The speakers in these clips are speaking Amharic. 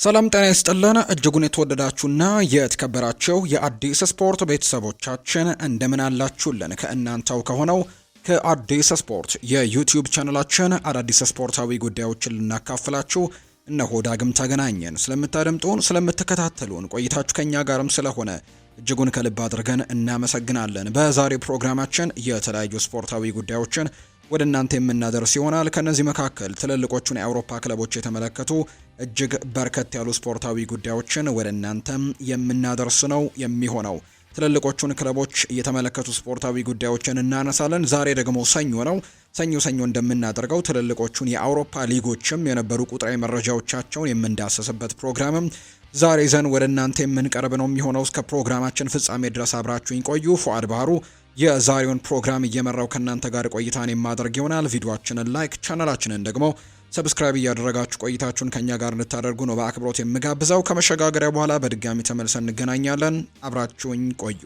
ሰላም ጤና ይስጥልን እጅጉን የተወደዳችሁና የተከበራችሁ የአዲስ ስፖርት ቤተሰቦቻችን እንደምን አላችሁልን? ከእናንተው ከሆነው ከአዲስ ስፖርት የዩቲዩብ ቻናላችን አዳዲስ ስፖርታዊ ጉዳዮችን ልናካፍላችሁ እነሆ ዳግም ተገናኘን። ስለምታደምጡን፣ ስለምትከታተሉን ቆይታችሁ ከኛ ጋርም ስለሆነ እጅጉን ከልብ አድርገን እናመሰግናለን። በዛሬው ፕሮግራማችን የተለያዩ ስፖርታዊ ጉዳዮችን ወደ እናንተ የምናደርስ ይሆናል። ከነዚህ መካከል ትልልቆቹን የአውሮፓ ክለቦች የተመለከቱ እጅግ በርከት ያሉ ስፖርታዊ ጉዳዮችን ወደ እናንተም የምናደርስ ነው የሚሆነው። ትልልቆቹን ክለቦች የተመለከቱ ስፖርታዊ ጉዳዮችን እናነሳለን። ዛሬ ደግሞ ሰኞ ነው። ሰኞ እንደምናደርገው ትልልቆቹን የአውሮፓ ሊጎችም የነበሩ ቁጥራዊ መረጃዎቻቸውን የምንዳሰስበት ፕሮግራምም ዛሬ ዘን ወደ እናንተ የምንቀርብ ነው የሚሆነው። እስከ ፕሮግራማችን ፍጻሜ ድረስ አብራችሁኝ ቆዩ። ፉአድ ባህሩ የዛሬውን ፕሮግራም እየመራው ከእናንተ ጋር ቆይታን የማደርግ ይሆናል። ቪዲዮአችንን ላይክ፣ ቻናላችንን ደግሞ ሰብስክራይብ እያደረጋችሁ ቆይታችሁን ከኛ ጋር እንድታደርጉ ነው በአክብሮት የምጋብዘው። ከመሸጋገሪያ በኋላ በድጋሚ ተመልሰን እንገናኛለን። አብራችሁኝ ቆዩ።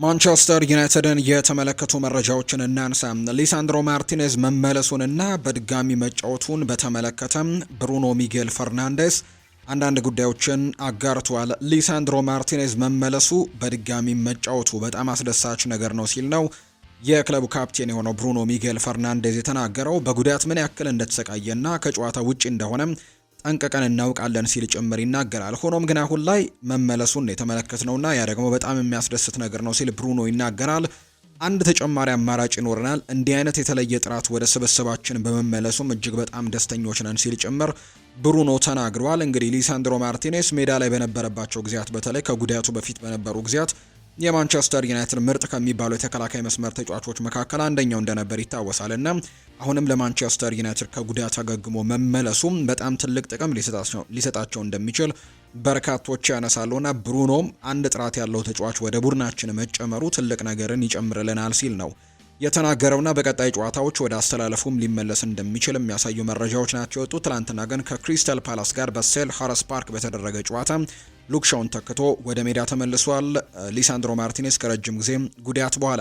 ማንቸስተር ዩናይትድን የተመለከቱ መረጃዎችን እናንሳ። ሊሳንድሮ ማርቲኔዝ መመለሱንና በድጋሚ መጫወቱን በተመለከተ ብሩኖ ሚጌል ፈርናንዴስ አንዳንድ ጉዳዮችን አጋርቷል። ሊሳንድሮ ማርቲኔዝ መመለሱ በድጋሚ መጫወቱ በጣም አስደሳች ነገር ነው ሲል ነው የክለቡ ካፕቴን የሆነው ብሩኖ ሚጌል ፈርናንዴዝ የተናገረው። በጉዳት ምን ያክል እንደተሰቃየና ከጨዋታ ውጪ እንደሆነ ጠንቅቀን እናውቃለን ሲል ጭምር ይናገራል። ሆኖም ግን አሁን ላይ መመለሱን የተመለከትነውና ያ ደግሞ በጣም የሚያስደስት ነገር ነው ሲል ብሩኖ ይናገራል። አንድ ተጨማሪ አማራጭ ይኖረናል። እንዲህ አይነት የተለየ ጥራት ወደ ስብስባችን በመመለሱም እጅግ በጣም ደስተኞች ነን ሲል ጭምር ብሩኖ ተናግሯል። እንግዲህ ሊሳንድሮ ማርቲኔስ ሜዳ ላይ በነበረባቸው ጊዜያት በተለይ ከጉዳቱ በፊት በነበሩ ጊዜያት የማንቸስተር ዩናይትድ ምርጥ ከሚባሉ የተከላካይ መስመር ተጫዋቾች መካከል አንደኛው እንደነበር ይታወሳልና አሁንም ለማንቸስተር ዩናይትድ ከጉዳት አገግሞ መመለሱም በጣም ትልቅ ጥቅም ሊሰጣቸው እንደሚችል በርካቶች ያነሳሉና ብሩኖም አንድ ጥራት ያለው ተጫዋች ወደ ቡድናችን መጨመሩ ትልቅ ነገርን ይጨምርልናል ሲል ነው የተናገረውና በቀጣይ ጨዋታዎች ወደ አስተላለፉም ሊመለስ እንደሚችል የሚያሳዩ መረጃዎች ናቸው የወጡት። ትናንትና ግን ከክሪስታል ፓላስ ጋር በሴልኸርስት ፓርክ በተደረገ ጨዋታ ሉክሻውን ተክቶ ወደ ሜዳ ተመልሷል። ሊሳንድሮ ማርቲኔስ ከረጅም ጊዜ ጉዳት በኋላ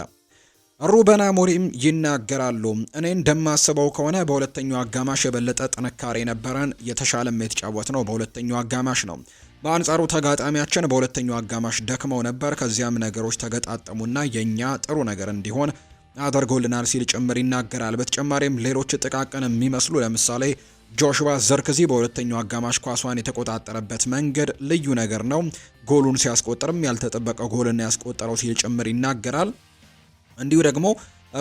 ሩበን አሞሪም ይናገራሉ። እኔ እንደማስበው ከሆነ በሁለተኛው አጋማሽ የበለጠ ጥንካሬ ነበረን፣ የተሻለም የተጫወት ነው በሁለተኛው አጋማሽ ነው። በአንጻሩ ተጋጣሚያችን በሁለተኛው አጋማሽ ደክመው ነበር። ከዚያም ነገሮች ተገጣጠሙና የኛ ጥሩ ነገር እንዲሆን አድርጎልናል ሲል ጭምር ይናገራል። በተጨማሪም ሌሎች ጥቃቅን የሚመስሉ ለምሳሌ ጆሹዋ ዘርክዚ በሁለተኛው አጋማሽ ኳሷን የተቆጣጠረበት መንገድ ልዩ ነገር ነው። ጎሉን ሲያስቆጥርም ያልተጠበቀ ጎልን ያስቆጠረው ሲል ጭምር ይናገራል። እንዲሁ ደግሞ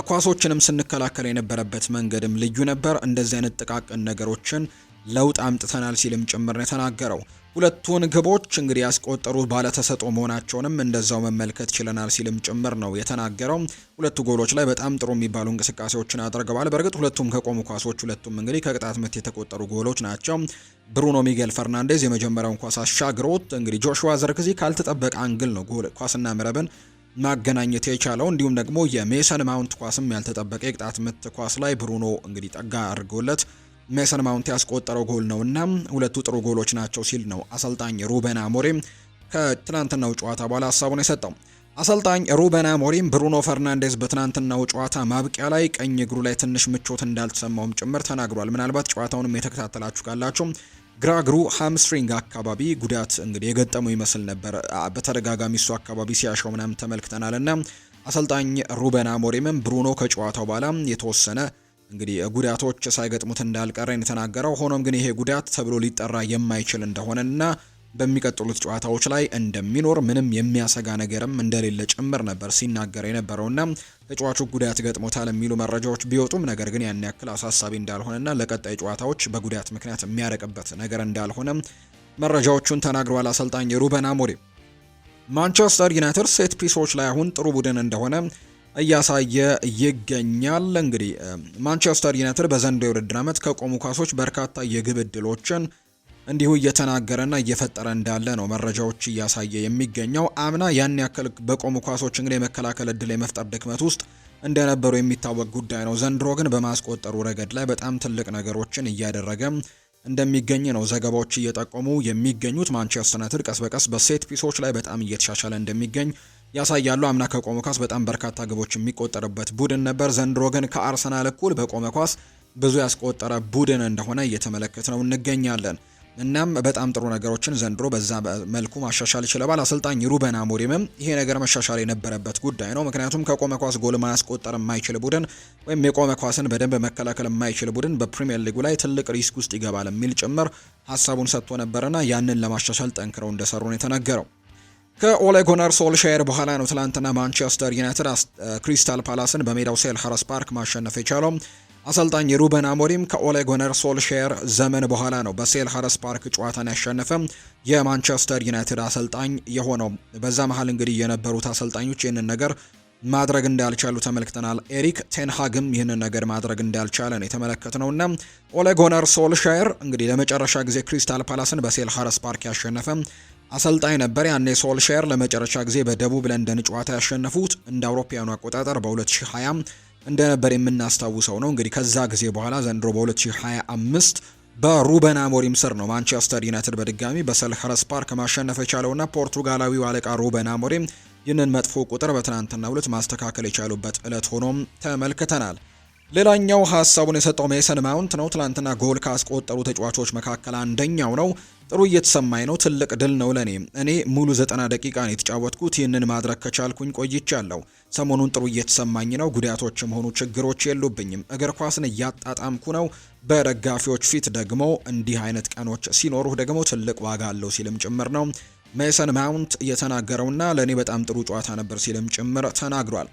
ኳሶችንም ስንከላከል የነበረበት መንገድም ልዩ ነበር። እንደዚህ አይነት ጥቃቅን ነገሮችን ለውጥ አምጥተናል ሲልም ጭምር ነው የተናገረው። ሁለቱን ግቦች እንግዲህ ያስቆጠሩ ባለተሰጥኦ መሆናቸውንም እንደዛው መመልከት ችለናል ሲልም ጭምር ነው የተናገረው። ሁለቱ ጎሎች ላይ በጣም ጥሩ የሚባሉ እንቅስቃሴዎችን አድርገዋል። በእርግጥ ሁለቱም ከቆሙ ኳሶች፣ ሁለቱም እንግዲህ ከቅጣት ምት የተቆጠሩ ጎሎች ናቸው። ብሩኖ ሚጌል ፈርናንዴዝ የመጀመሪያውን ኳስ አሻግሮት እንግዲህ ጆሹዋ ዘርክዚ ካልተጠበቀ አንግል ነው ጎል ኳስና መረብን ማገናኘት የቻለው። እንዲሁም ደግሞ የሜሰን ማውንት ኳስም ያልተጠበቀ የቅጣት ምት ኳስ ላይ ብሩኖ እንግዲህ ጠጋ አድርጎለት ሜሰን ማውንት ያስቆጠረው ጎል ነውና ሁለቱ ጥሩ ጎሎች ናቸው ሲል ነው አሰልጣኝ ሩበን አሞሪም ከትናንትናው ጨዋታ በኋላ ሀሳቡን የሰጠው። አሰልጣኝ ሩበን አሞሪም ብሩኖ ፈርናንዴዝ በትናንትናው ጨዋታ ማብቂያ ላይ ቀኝ እግሩ ላይ ትንሽ ምቾት እንዳልተሰማውም ጭምር ተናግሯል። ምናልባት ጨዋታውንም የተከታተላችሁ ካላችሁ ግራ እግሩ ሃምስትሪንግ አካባቢ ጉዳት እንግዲህ የገጠመው ይመስል ነበር። በተደጋጋሚ እሱ አካባቢ ሲያሸው ምናምን ተመልክተናልና አሰልጣኝ ሩበን አሞሪምም ብሩኖ ከጨዋታው በኋላ የተወሰነ እንግዲህ ጉዳቶች ሳይገጥሙት እንዳልቀረ የተናገረው። ሆኖም ግን ይሄ ጉዳት ተብሎ ሊጠራ የማይችል እንደሆነና በሚቀጥሉት ጨዋታዎች ላይ እንደሚኖር ምንም የሚያሰጋ ነገርም እንደሌለ ጭምር ነበር ሲናገር የነበረውና ተጫዋቹ ጉዳት ገጥሞታል የሚሉ መረጃዎች ቢወጡም ነገር ግን ያን ያክል አሳሳቢ እንዳልሆነና ለቀጣይ ጨዋታዎች በጉዳት ምክንያት የሚያረቅበት ነገር እንዳልሆነ መረጃዎቹን ተናግረዋል አሰልጣኝ ሩበን አሞሪም። ማንቸስተር ዩናይትድ ሴት ፒሶች ላይ አሁን ጥሩ ቡድን እንደሆነ እያሳየ ይገኛል። እንግዲህ ማንቸስተር ዩናይትድ በዘንድሮው የውድድር ዓመት ከቆሙ ኳሶች በርካታ የግብ ዕድሎችን እንዲሁ እየተናገረና እየፈጠረ እንዳለ ነው መረጃዎች እያሳየ የሚገኘው። አምና ያን ያክል በቆሙ ኳሶች እንግዲህ የመከላከል ዕድል የመፍጠር ድክመት ውስጥ እንደነበሩ የሚታወቅ ጉዳይ ነው። ዘንድሮ ግን በማስቆጠሩ ረገድ ላይ በጣም ትልቅ ነገሮችን እያደረገ እንደሚገኝ ነው ዘገባዎች እየጠቆሙ የሚገኙት። ማንቸስተር ዩናይትድ ቀስ በቀስ በሴት ፒሶች ላይ በጣም እየተሻሻለ እንደሚገኝ ያሳያሉ። አምና ከቆመ ኳስ በጣም በርካታ ግቦች የሚቆጠርበት ቡድን ነበር። ዘንድሮ ግን ከአርሰናል እኩል በቆመ ኳስ ብዙ ያስቆጠረ ቡድን እንደሆነ እየተመለከትነው እንገኛለን። እናም በጣም ጥሩ ነገሮችን ዘንድሮ በዛ መልኩ ማሻሻል ይችላል። አሰልጣኝ ሩበን አሞሪምም ይሄ ነገር መሻሻል የነበረበት ጉዳይ ነው። ምክንያቱም ከቆመ ኳስ ጎል ማያስቆጠር የማይችል ቡድን ወይም የቆመ ኳስን በደንብ መከላከል የማይችል ቡድን በፕሪሚየር ሊጉ ላይ ትልቅ ሪስክ ውስጥ ይገባል የሚል ጭምር ሀሳቡን ሰጥቶ ነበርና ያንን ለማሻሻል ጠንክረው እንደሰሩ ነው የተነገረው። ከኦሌ ጉናር ሶልሻየር በኋላ ነው ትላንትና ማንቸስተር ዩናይትድ ክሪስታል ፓላስን በሜዳው ሴልኸርስት ፓርክ ማሸነፍ የቻለው። አሰልጣኝ ሩበን አሞሪም ከኦሌ ጉናር ሶልሻየር ዘመን በኋላ ነው በሴልኸርስት ፓርክ ጨዋታን ያሸነፈ የማንቸስተር ዩናይትድ አሰልጣኝ የሆነው። በዛ መሀል እንግዲህ የነበሩት አሰልጣኞች ይህንን ነገር ማድረግ እንዳልቻሉ ተመልክተናል። ኤሪክ ቴንሃግም ይህንን ነገር ማድረግ እንዳልቻለ ነው የተመለከትነውና ኦሌ ጉናር ሶልሻየር እንግዲህ ለመጨረሻ ጊዜ ክሪስታል ፓላስን በሴልኸርስት ፓርክ ያሸነፈ አሰልጣኝ ነበር። ያኔ ሶልሻየር ለመጨረሻ ጊዜ በደቡብ ለንደን ጨዋታ ያሸነፉት እንደ አውሮፓውያኑ አቆጣጠር በ2020 እንደነበር የምናስታውሰው ነው። እንግዲህ ከዛ ጊዜ በኋላ ዘንድሮ በ2025 በሩበን አሞሪም ስር ነው ማንቸስተር ዩናይትድ በድጋሚ በሴልኸርስት ፓርክ ማሸነፍ የቻለውና ፖርቱጋላዊው አለቃ ሩበን አሞሪም ይህንን መጥፎ ቁጥር በትናንትናው ዕለት ማስተካከል የቻሉበት ዕለት ሆኖም ተመልክተናል። ሌላኛው ሀሳቡን የሰጠው ሜሰን ማውንት ነው። ትላንትና ጎል ካስቆጠሩ ተጫዋቾች መካከል አንደኛው ነው። ጥሩ እየተሰማኝ ነው። ትልቅ ድል ነው ለኔ። እኔ ሙሉ 90 ደቂቃ ነው የተጫወትኩት። ይህንን ማድረግ ከቻልኩኝ ቆይቻለሁ። ሰሞኑን ጥሩ እየተሰማኝ ነው። ጉዳቶችም ሆኑ ችግሮች የሉብኝም። እግር ኳስን እያጣጣምኩ ነው። በደጋፊዎች ፊት ደግሞ እንዲህ አይነት ቀኖች ሲኖሩ ደግሞ ትልቅ ዋጋ አለው ሲልም ጭምር ነው ሜሰን ማውንት የተናገረውና ለኔ በጣም ጥሩ ጨዋታ ነበር ሲልም ጭምር ተናግሯል።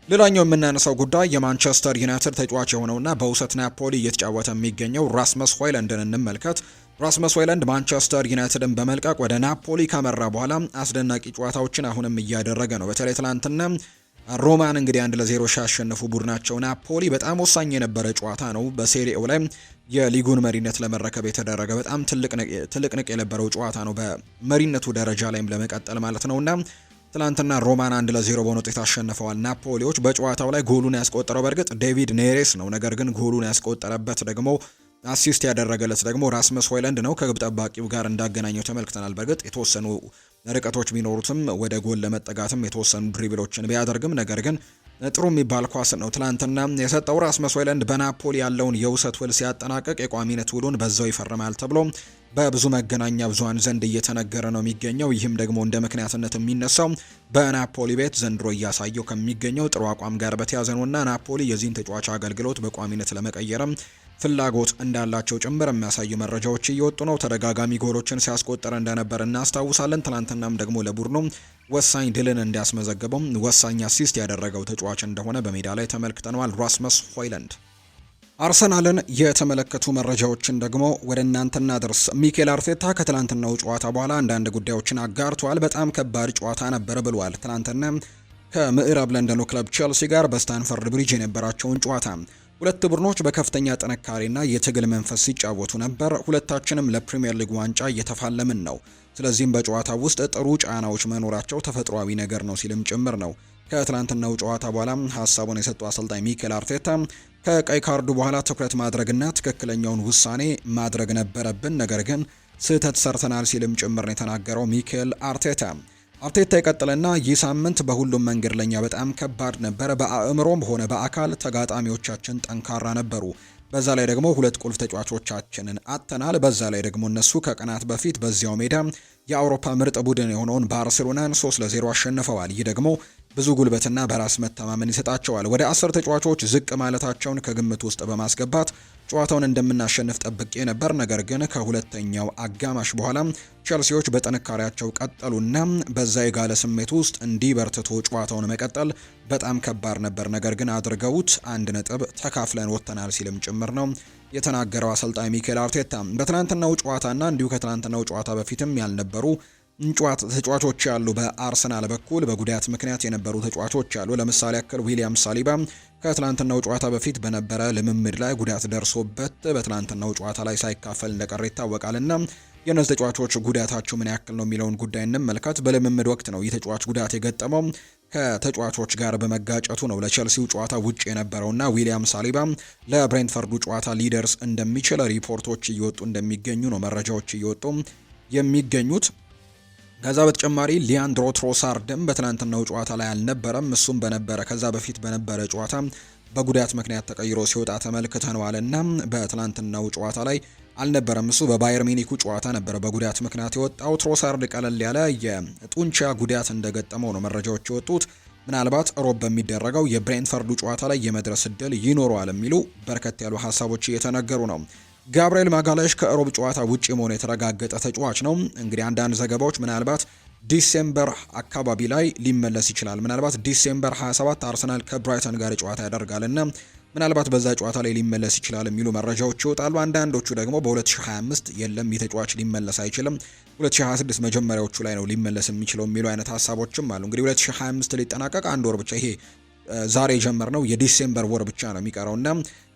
ሌላኛው የምናነሳው ጉዳይ የማንቸስተር ዩናይትድ ተጫዋች የሆነውና በውሰት ናፖሊ እየተጫወተ የሚገኘው ራስመስ ሆይለንድን እንመልከት። ራስመስ ሆይለንድ ማንቸስተር ዩናይትድን በመልቀቅ ወደ ናፖሊ ካመራ በኋላ አስደናቂ ጨዋታዎችን አሁንም እያደረገ ነው። በተለይ ትላንትና ሮማን እንግዲህ 1-0 ሲያሸንፉ ቡድናቸው ናፖሊ በጣም ወሳኝ የነበረ ጨዋታ ነው። በሴሪኤው ላይ የሊጉን መሪነት ለመረከብ የተደረገ በጣም ትልቅ የነበረው ጨዋታ ነው። በመሪነቱ ደረጃ ላይም ለመቀጠል ማለት ነውና ትላንትና ሮማን 1-0 በሆነ ውጤት አሸንፈዋል ናፖሊዎች። በጨዋታው ላይ ጎሉን ያስቆጠረው በእርግጥ ዴቪድ ኔሬስ ነው። ነገር ግን ጎሉን ያስቆጠረበት ደግሞ አሲስት ያደረገለት ደግሞ ራስመስ ሆይለንድ ነው። ከግብ ጠባቂው ጋር እንዳገናኘው ተመልክተናል። በእርግጥ የተወሰኑ ርቀቶች ቢኖሩትም ወደ ጎል ለመጠጋትም የተወሰኑ ድሪብሎችን ቢያደርግም ነገር ግን ጥሩ የሚባል ኳስ ነው ትላንትና የሰጠው። ራስመስ ሆይለንድ በናፖሊ ያለውን የውሰት ውል ሲያጠናቀቅ የቋሚነት ውሉን በዛው ይፈርማል ተብሎ በብዙ መገናኛ ብዙሃን ዘንድ እየተነገረ ነው የሚገኘው። ይህም ደግሞ እንደ ምክንያትነት የሚነሳው በናፖሊ ቤት ዘንድሮ እያሳየው ከሚገኘው ጥሩ አቋም ጋር በተያያዘ ነውና ናፖሊ የዚህን ተጫዋች አገልግሎት በቋሚነት ለመቀየርም ፍላጎት እንዳላቸው ጭምር የሚያሳዩ መረጃዎች እየወጡ ነው። ተደጋጋሚ ጎሎችን ሲያስቆጠረ እንደነበር እናስታውሳለን። ትናንትናም ደግሞ ለቡድኑ ወሳኝ ድልን እንዲያስመዘግበው ወሳኝ አሲስት ያደረገው ተጫዋች እንደሆነ በሜዳ ላይ ተመልክተነዋል። ራስመስ ሆይለንድ። አርሰናልን የተመለከቱ መረጃዎችን ደግሞ ወደ እናንተ እናድርስ። ሚኬል አርቴታ ከትላንትናው ጨዋታ በኋላ አንዳንድ ጉዳዮችን አጋርቷል። በጣም ከባድ ጨዋታ ነበር ብሏል። ትላንትና ከምዕራብ ለንደኑ ክለብ ቼልሲ ጋር በስታንፈርድ ብሪጅ የነበራቸውን ጨዋታ ሁለት ቡድኖች በከፍተኛ ጥንካሬና የትግል መንፈስ ሲጫወቱ ነበር። ሁለታችንም ለፕሪሚየር ሊግ ዋንጫ እየተፋለምን ነው። ስለዚህም በጨዋታው ውስጥ ጥሩ ጫናዎች መኖራቸው ተፈጥሯዊ ነገር ነው ሲልም ጭምር ነው ከትላንትናው ጨዋታ በኋላ ሀሳቡን የሰጡ አሰልጣኝ ሚኬል አርቴታ ከቀይ ካርዱ በኋላ ትኩረት ማድረግና ትክክለኛውን ውሳኔ ማድረግ ነበረብን፣ ነገር ግን ስህተት ሰርተናል ሲልም ጭምር ነው የተናገረው ሚኬል አርቴታ። አርቴታ ይቀጥልና ይህ ሳምንት በሁሉም መንገድ ለኛ በጣም ከባድ ነበር። በአእምሮም ሆነ በአካል ተጋጣሚዎቻችን ጠንካራ ነበሩ። በዛ ላይ ደግሞ ሁለት ቁልፍ ተጫዋቾቻችንን አጥተናል። በዛ ላይ ደግሞ እነሱ ከቀናት በፊት በዚያው ሜዳ የአውሮፓ ምርጥ ቡድን የሆነውን ባርሴሎናን 3-0 አሸንፈዋል። ይህ ደግሞ ብዙ ጉልበትና በራስ መተማመን ይሰጣቸዋል። ወደ 10 ተጫዋቾች ዝቅ ማለታቸውን ከግምት ውስጥ በማስገባት ጨዋታውን እንደምናሸንፍ ጠብቄ ነበር። ነገር ግን ከሁለተኛው አጋማሽ በኋላ ቼልሲዎች በጥንካሬያቸው ቀጠሉና በዛ የጋለ ስሜት ውስጥ እንዲበርትቶ ጨዋታውን መቀጠል በጣም ከባድ ነበር። ነገር ግን አድርገውት 1 ነጥብ ተካፍለን ወጥተናል ሲልም ጭምር ነው የተናገረው አሰልጣኝ ሚኬል አርቴታ። በትናንትናው ጨዋታና እንዲሁ ከትናንትናው ጨዋታ በፊትም ያልነበሩ ተጫዋቾች ያሉ በአርሰናል በኩል በጉዳት ምክንያት የነበሩ ተጫዋቾች ያሉ። ለምሳሌ ያክል ዊሊያም ሳሊባ ከትላንትናው ጨዋታ በፊት በነበረ ልምምድ ላይ ጉዳት ደርሶበት በትላንትናው ጨዋታ ላይ ሳይካፈል እንደቀረ ይታወቃልና የነዚህ ተጫዋቾች ጉዳታቸው ምን ያክል ነው የሚለውን ጉዳይ እንመልከት። በልምምድ ወቅት ነው ይህ ተጫዋች ጉዳት የገጠመው። ከተጫዋቾች ጋር በመጋጨቱ ነው ለቼልሲው ጨዋታ ውጭ የነበረውና ዊሊያም ሳሊባ ለብሬንትፈርዱ ጨዋታ ሊደርስ እንደሚችል ሪፖርቶች እየወጡ እንደሚገኙ ነው መረጃዎች እየወጡ የሚገኙት። ከዛ በተጨማሪ ሊያንድሮ ትሮሳርድም በትናንትናው ጨዋታ ላይ አልነበረም። እሱም ከዛ በፊት በነበረ ጨዋታ በጉዳት ምክንያት ተቀይሮ ሲወጣ ተመልክተነዋልና በትናንትናው ጨዋታ ላይ አልነበረም። እሱ በባየር ሚኒኩ ጨዋታ ነበረ በጉዳት ምክንያት የወጣው። ትሮሳርድ ቀለል ያለ የጡንቻ ጉዳት እንደገጠመው ነው መረጃዎች የወጡት። ምናልባት ሮብ በሚደረገው የብሬንትፈርዱ ጨዋታ ላይ የመድረስ እድል ይኖረዋል የሚሉ በርከት ያሉ ሀሳቦች እየተነገሩ ነው። ጋብርኤል ማጋሌሽ ከሮብ ጨዋታ ውጪ መሆኑ የተረጋገጠ ተጫዋች ነው። እንግዲህ አንዳንድ ዘገባዎች ምናልባት ዲሴምበር አካባቢ ላይ ሊመለስ ይችላል። ምናልባት ዲሴምበር 27 አርሰናል ከብራይተን ጋር ጨዋታ ያደርጋልና ምናልባት በዛ ጨዋታ ላይ ሊመለስ ይችላል የሚሉ መረጃዎች ይወጣሉ። አንዳንዶቹ ደግሞ በ2025 የለም የተጫዋች ሊመለስ አይችልም፣ 2026 መጀመሪያዎቹ ላይ ነው ሊመለስ የሚችለው የሚሉ አይነት ሀሳቦችም አሉ። እንግዲህ 2025 ሊጠናቀቅ አንድ ወር ብቻ፣ ይሄ ዛሬ የጀመርነው የዲሴምበር ወር ብቻ ነው የሚቀረውና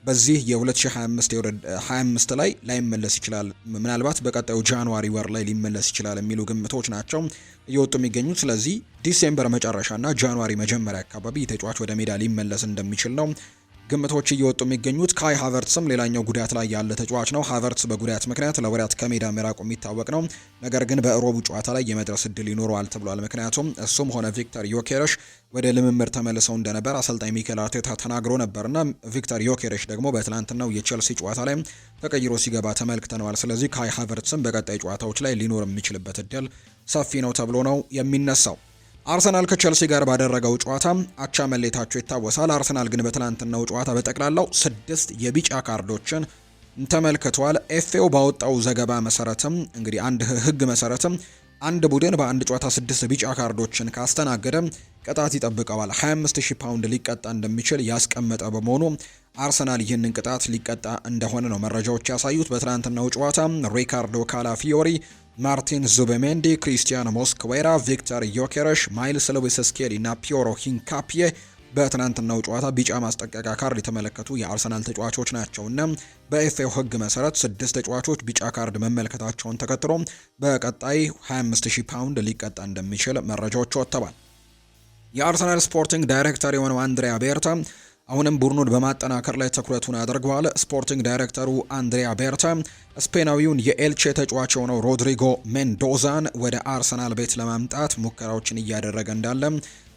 በዚህ የ2025 ላይ ላይመለስ ይችላል። ምናልባት በቀጣዩ ጃንዋሪ ወር ላይ ሊመለስ ይችላል የሚሉ ግምቶች ናቸው እየወጡ የሚገኙት። ስለዚህ ዲሴምበር መጨረሻና ጃንዋሪ መጀመሪያ አካባቢ ተጫዋች ወደ ሜዳ ሊመለስ እንደሚችል ነው ግምቶች እየወጡ የሚገኙት። ካይ ሃቨርትስም ሌላኛው ጉዳት ላይ ያለ ተጫዋች ነው። ሃቨርትስ በጉዳት ምክንያት ለወራት ከሜዳ መራቁ የሚታወቅ ነው። ነገር ግን በሮቡ ጨዋታ ላይ የመድረስ እድል ይኖረዋል ተብሏል። ምክንያቱም እሱም ሆነ ቪክተር ዮኬረሽ ወደ ልምምድ ተመልሰው እንደነበር አሰልጣኝ ሚኬል አርቴታ ተናግሮ ነበርና ቪክተር ዮኬረሽ ደግሞ በትናንትናው የቼልሲ ጨዋታ ላይ ተቀይሮ ሲገባ ተመልክተነዋል። ስለዚህ ካይ ሃቨርትስም በቀጣይ ጨዋታዎች ላይ ሊኖር የሚችልበት እድል ሰፊ ነው ተብሎ ነው የሚነሳው። አርሰናል ከቼልሲ ጋር ባደረገው ጨዋታ አቻ መለየታቸው ይታወሳል። አርሰናል ግን በትናንትናው ጨዋታ በጠቅላላው 6 የቢጫ ካርዶችን ተመልክቷል። ኤፍኤው ባወጣው ዘገባ መሰረትም እንግዲህ አንድ ህግ መሰረትም አንድ ቡድን በአንድ ጨዋታ 6 ቢጫ ካርዶችን ካስተናገደ ቅጣት ይጠብቀዋል። 25000 ፓውንድ ሊቀጣ እንደሚችል ያስቀመጠ በመሆኑ አርሰናል ይህንን ቅጣት ሊቀጣ እንደሆነ ነው መረጃዎች ያሳዩት። በትናንትናው ጨዋታ ሪካርዶ ካላፊዮሪ፣ ማርቲን ዙቤሜንዲ፣ ክሪስቲያን ሞስክዌራ፣ ቪክተር ዮኬረሽ፣ ማይልስ ሉዊስ ስኬሊ እና ፒዮሮ ሂንካፒዬ በትናንትናው ጨዋታ ቢጫ ማስጠንቀቂያ ካርድ የተመለከቱ የአርሰናል ተጫዋቾች ናቸውና በኤፍኤው ህግ መሰረት 6 ተጫዋቾች ቢጫ ካርድ መመልከታቸውን ተከትሎ በቀጣይ 25000 ፓውንድ ሊቀጣ እንደሚችል መረጃዎች ወጥተዋል። የአርሰናል ስፖርቲንግ ዳይሬክተር የሆነው አንድሪያ ቤርታ አሁንም ቡድኑን በማጠናከር ላይ ትኩረቱን አድርገዋል። ስፖርቲንግ ዳይሬክተሩ አንድሪያ ቤርታ ስፔናዊውን የኤልቼ ተጫዋች የሆነው ሮድሪጎ ሜንዶዛን ወደ አርሰናል ቤት ለማምጣት ሙከራዎችን እያደረገ እንዳለ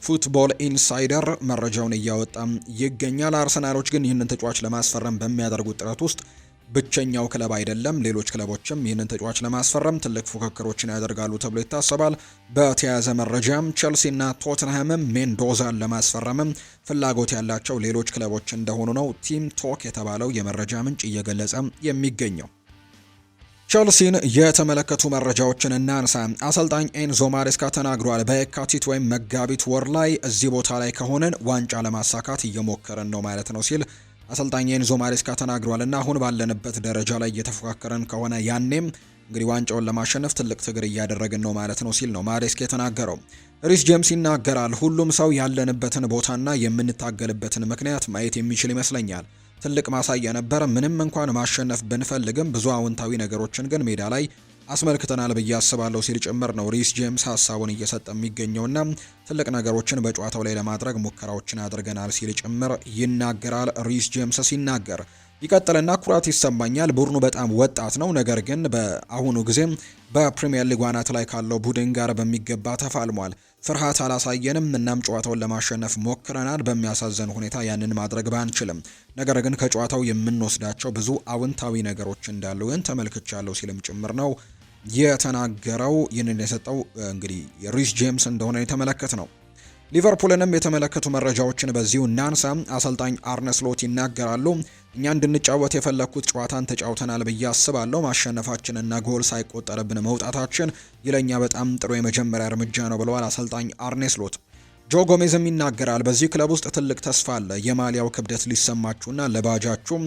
ፉትቦል ኢንሳይደር መረጃውን እያወጣ ይገኛል። አርሰናሎች ግን ይህንን ተጫዋች ለማስፈረም በሚያደርጉት ጥረት ውስጥ ብቸኛው ክለብ አይደለም። ሌሎች ክለቦችም ይህንን ተጫዋች ለማስፈረም ትልቅ ፉክክሮችን ያደርጋሉ ተብሎ ይታሰባል። በተያያዘ መረጃም ቸልሲና ቶተንሃምም ሜንዶዛን ለማስፈረምም ፍላጎት ያላቸው ሌሎች ክለቦች እንደሆኑ ነው ቲም ቶክ የተባለው የመረጃ ምንጭ እየገለጸ የሚገኘው። ቸልሲን የተመለከቱ መረጃዎችን እናንሳ። አሰልጣኝ ኤንዞ ማሬስካ ተናግሯል። በየካቲት ወይም መጋቢት ወር ላይ እዚህ ቦታ ላይ ከሆነን ዋንጫ ለማሳካት እየሞከረን ነው ማለት ነው ሲል አሰልጣኝ ኤንዞ ማሬስካ ተናግሯል። እና አሁን ባለንበት ደረጃ ላይ እየተፎካከረን ከሆነ ያኔም እንግዲህ ዋንጫውን ለማሸነፍ ትልቅ ትግል እያደረግን ነው ማለት ነው ሲል ነው ማሬስካ የተናገረው። ሪስ ጄምስ ይናገራል። ሁሉም ሰው ያለንበትን ቦታና የምንታገልበትን ምክንያት ማየት የሚችል ይመስለኛል። ትልቅ ማሳያ ነበር። ምንም እንኳን ማሸነፍ ብንፈልግም ብዙ አዎንታዊ ነገሮችን ግን ሜዳ ላይ አስመልክተናል ብዬ አስባለሁ ሲል ጭምር ነው ሪስ ጄምስ ሀሳቡን እየሰጠ የሚገኘውና ትልቅ ነገሮችን በጨዋታው ላይ ለማድረግ ሙከራዎችን አድርገናል ሲል ጭምር ይናገራል። ሪስ ጄምስ ሲናገር ይቀጥልና ኩራት ይሰማኛል። ቡድኑ በጣም ወጣት ነው፣ ነገር ግን በአሁኑ ጊዜ በፕሪሚየር ሊግ ዋናት ላይ ካለው ቡድን ጋር በሚገባ ተፋልሟል። ፍርሃት አላሳየንም። እናም ጨዋታውን ለማሸነፍ ሞክረናል። በሚያሳዝን ሁኔታ ያንን ማድረግ ባንችልም፣ ነገር ግን ከጨዋታው የምንወስዳቸው ብዙ አዎንታዊ ነገሮች እንዳሉ ግን ተመልክቻለሁ ሲልም ጭምር ነው የተናገረው። ይህንን የሰጠው እንግዲህ ሪስ ጄምስ እንደሆነ የተመለከት ነው። ሊቨርፑልንም የተመለከቱ መረጃዎችን በዚሁ እናንሳ። አሰልጣኝ አርነ ስሎት ይናገራሉ። እኛ እንድንጫወት የፈለግኩት ጨዋታን ተጫውተናል ብዬ አስባለሁ። ማሸነፋችንና ጎል ሳይቆጠርብን መውጣታችን ይለኛ በጣም ጥሩ የመጀመሪያ እርምጃ ነው ብለዋል አሰልጣኝ አርነ ስሎት። ጆ ጎሜዝም ይናገራል። በዚህ ክለብ ውስጥ ትልቅ ተስፋ አለ። የማሊያው ክብደት ሊሰማችሁና ለባጃችሁ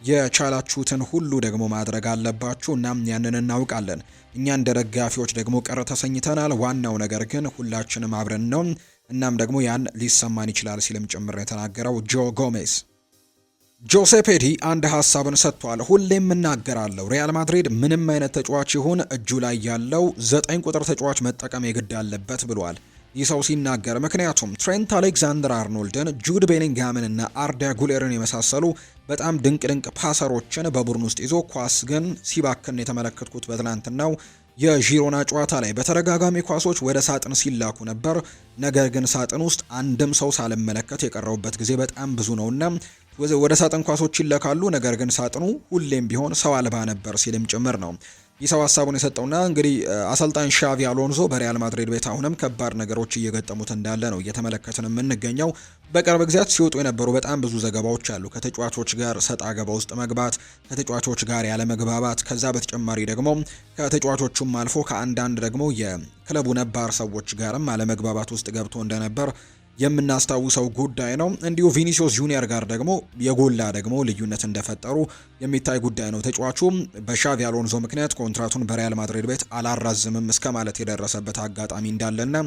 የቻላችሁትን ሁሉ ደግሞ ማድረግ አለባችሁ። እናም ያንን እናውቃለን። እኛ እንደ ደጋፊዎች ደግሞ ቅር ተሰኝተናል። ዋናው ነገር ግን ሁላችንም አብረን ነው። እናም ደግሞ ያን ሊሰማን ይችላል ሲልም ጭምር የተናገረው ጆ ጎሜዝ። ጆሴ ፔዲ አንድ ሀሳብን ሰጥቷል። ሁሌም እናገራለሁ፣ ሪያል ማድሪድ ምንም አይነት ተጫዋች ይሁን እጁ ላይ ያለው 9 ቁጥር ተጫዋች መጠቀም የግድ አለበት ብሏል። ይህ ሰው ሲናገር ምክንያቱም ትሬንት አሌክዛንደር አርኖልድን፣ ጁድ ቤሊንግሃምን እና አርዳ ጉሌርን የመሳሰሉ በጣም ድንቅ ፓሰሮችን በቡድን ውስጥ ይዞ ኳስ ግን ሲባክን የተመለከትኩት በትናንትናው የዢሮና ጨዋታ ላይ በተደጋጋሚ ኳሶች ወደ ሳጥን ሲላኩ ነበር፣ ነገር ግን ሳጥን ውስጥ አንድም ሰው ሳልመለከት የቀረውበት ጊዜ በጣም ብዙ ነውና ወደ ሳጥን ኳሶች ይለካሉ፣ ነገር ግን ሳጥኑ ሁሌም ቢሆን ሰው አልባ ነበር ሲልም ጭምር ነው ይህ ሰው ሀሳቡን የሰጠውና እንግዲህ አሰልጣኝ ሻቪ አሎንዞ በሪያል ማድሪድ ቤት አሁንም ከባድ ነገሮች እየገጠሙት እንዳለ ነው እየተመለከትን የምንገኘው። በቅርብ ጊዜያት ሲወጡ የነበሩ በጣም ብዙ ዘገባዎች አሉ። ከተጫዋቾች ጋር ሰጣ ገባ ውስጥ መግባት፣ ከተጫዋቾች ጋር ያለ መግባባት፣ ከዛ በተጨማሪ ደግሞ ከተጫዋቾቹም አልፎ ከአንዳንድ ደግሞ የክለቡ ነባር ሰዎች ጋርም አለመግባባት ውስጥ ገብቶ እንደነበር የምናስታውሰው ጉዳይ ነው። እንዲሁ ቪኒሲዮስ ጁኒየር ጋር ደግሞ የጎላ ደግሞ ልዩነት እንደፈጠሩ የሚታይ ጉዳይ ነው። ተጫዋቹ በሻቪ አሎንዞ ምክንያት ኮንትራቱን በሪያል ማድሪድ ቤት አላራዝምም እስከ ማለት የደረሰበት አጋጣሚ እንዳለና